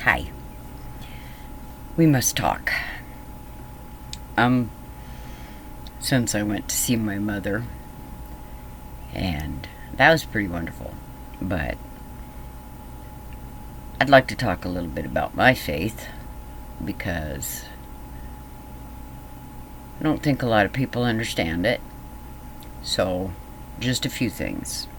Hi. We must talk. Since I went to see my mother, and that was pretty wonderful. But I'd like to talk a little bit about my faith because I don't think a lot of people understand it. So, just a few things.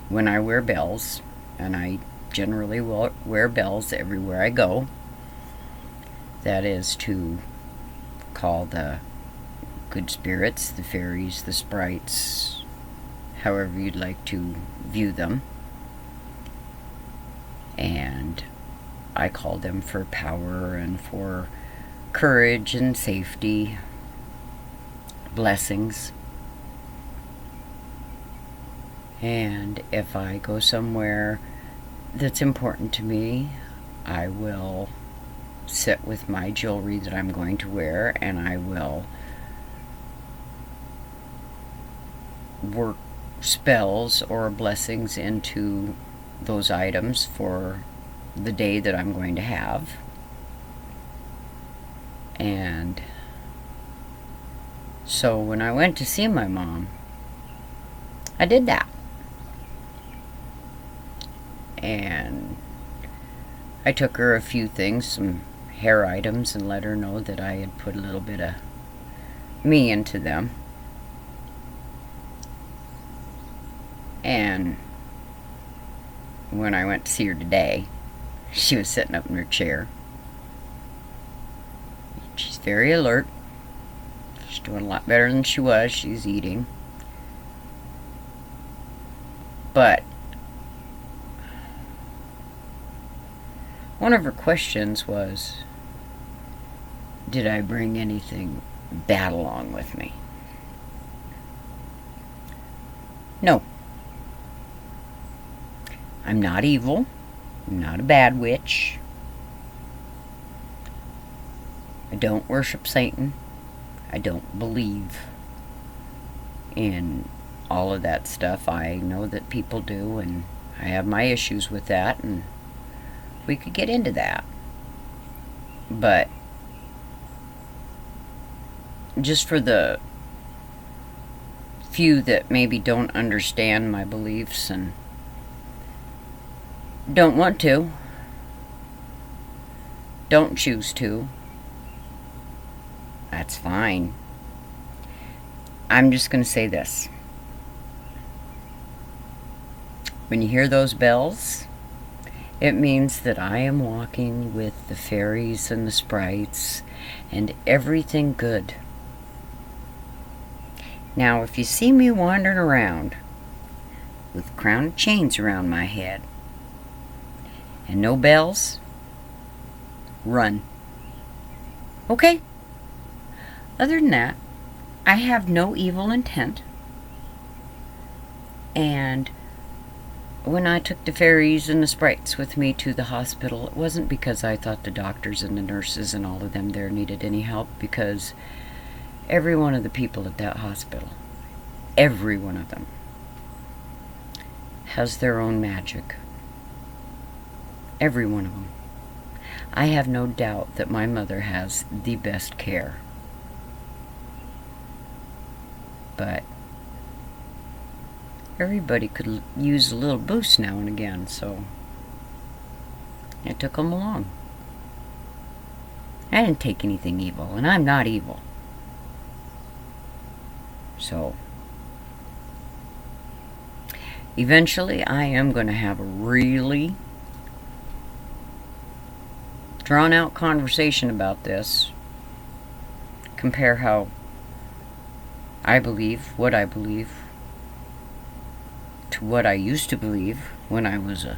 When I wear bells, and I generally will wear bells everywhere I go, that is to call the good spirits, the fairies, the sprites, however you'd like to view them. And I call them for power and for courage and safety, blessings. And if I go somewhere that's important to me, I will sit with my jewelry that I'm going to wear, and I will work spells or blessings into those items for the day that I'm going to have. And so when I went to see my mom, I did that. And I took her a few things, some hair items, and let her know that I had put a little bit of me into them. And when I went to see her today, she was sitting up in her chair. She's very alert. She's doing a lot better than she was. She's eating. But one of her questions was, did I bring anything bad along with me? No. I'm not evil. I'm not a bad witch. I don't worship Satan. I don't believe in all of that stuff. I know that people do, and I have my issues with that, and we could get into that. But just for the few that maybe don't understand my beliefs and don't want to, don't choose to, that's fine. I'm just going to say this. When you hear those bells, it means that I am walking with the fairies and the sprites and everything good. Now, if you see me wandering around with a crown of chains around my head and no bells, run. Okay? Other than that, I have no evil intent. And when I took the fairies and the sprites with me to the hospital, it wasn't because I thought the doctors and the nurses and all of them there needed any help, because every one of the people at that hospital, every one of them, has their own magic. Every one of them. I have no doubt that my mother has the best care. But everybody could use a little boost now and again, so I took them along. I didn't take anything evil, and I'm not evil. So eventually I am going to have a really drawn out conversation about this. Compare how I believe, what I believe, to what I used to believe when I was a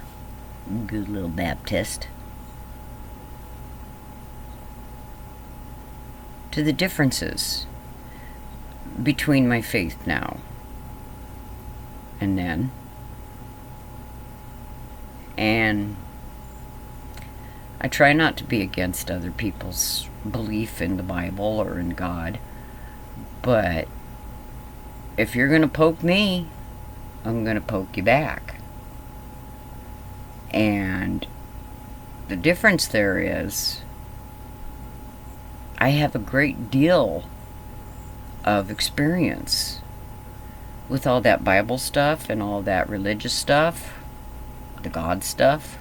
good little Baptist, to the differences between my faith now and then. And I try not to be against other people's belief in the Bible or in God, but if you're going to poke me, I'm going to poke you back. And The difference there is I have a great deal of experience with all that Bible stuff and all that religious stuff, the God stuff.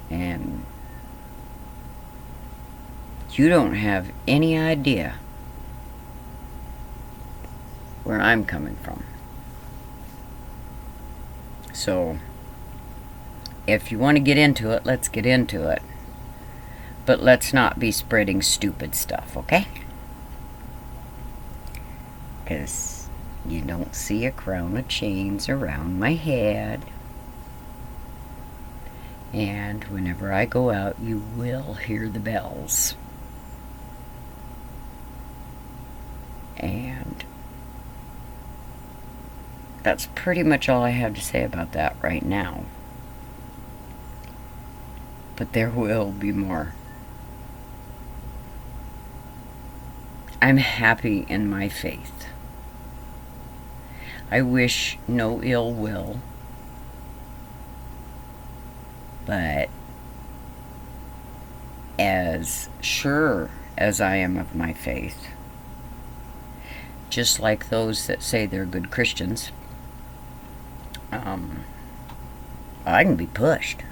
And you don't have any idea where I'm coming from. So, if you want to get into it, let's get into it. But let's not be spreading stupid stuff, okay? Because you don't see a crown of chains around my head. And whenever I go out, you will hear the bells. And that's pretty much all I have to say about that right now. But there will be more. I'm happy in my faith. I wish no ill will. But as sure as I am of my faith, just like those that say they're good Christians, I can be pushed.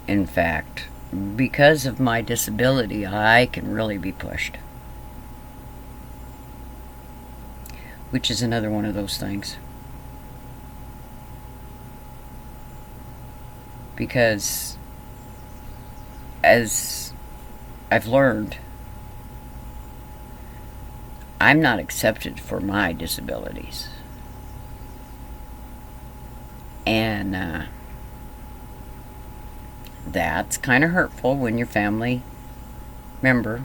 In fact, because of my disability, I can really be pushed. Which is another one of those things. Because as I've learned, I'm not accepted for my disabilities. And that's kind of hurtful when your family member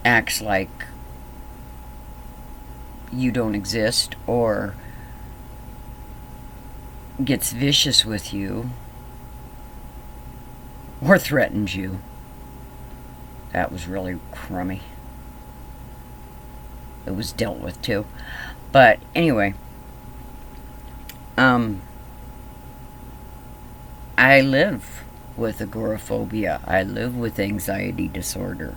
acts like you don't exist or gets vicious with you or threatens you. That was really crummy. It was dealt with too. But anyway, I live with agoraphobia. I live with anxiety disorder.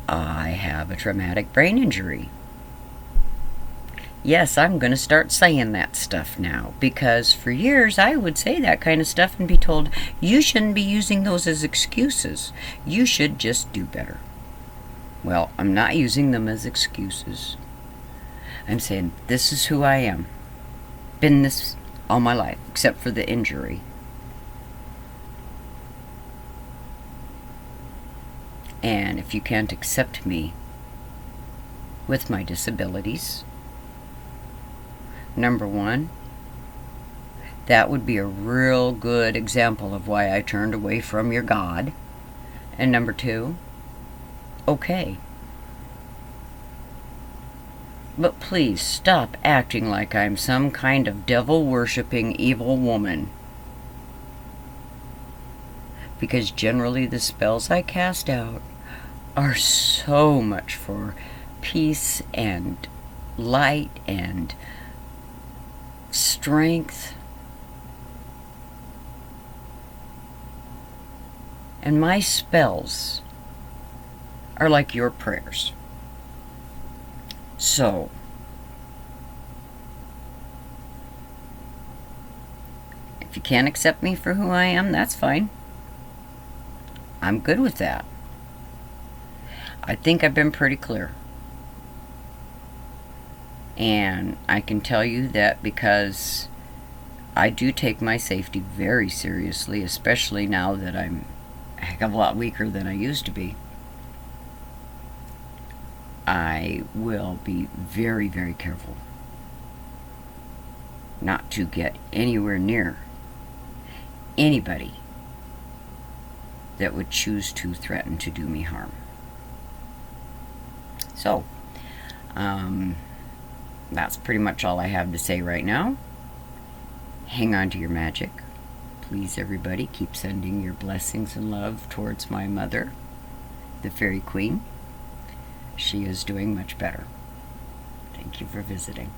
I have a traumatic brain injury. Yes, I'm going to start saying that stuff now, because for years I would say that kind of stuff and be told, you shouldn't be using those as excuses. You should just do better. Well, I'm not using them as excuses. I'm saying, this is who I am. Been this all my life, except for the injury. And if you can't accept me with my disabilities, number one, that would be a real good example of why I turned away from your God. And number two, okay. But please stop acting like I'm some kind of devil-worshipping evil woman. Because generally the spells I cast out are so much for peace and light and strength. And my spells are like your prayers. So, if you can't accept me for who I am, that's fine. I'm good with that. I think I've been pretty clear. And I can tell you that because I do take my safety very seriously, especially now that I'm a heck of a lot weaker than I used to be. I will be very, very careful not to get anywhere near anybody that would choose to threaten to do me harm. So, that's pretty much all I have to say right now. Hang on to your magic. Please, everybody, keep sending your blessings and love towards my mother, the Fairy Queen. She is doing much better. Thank you for visiting.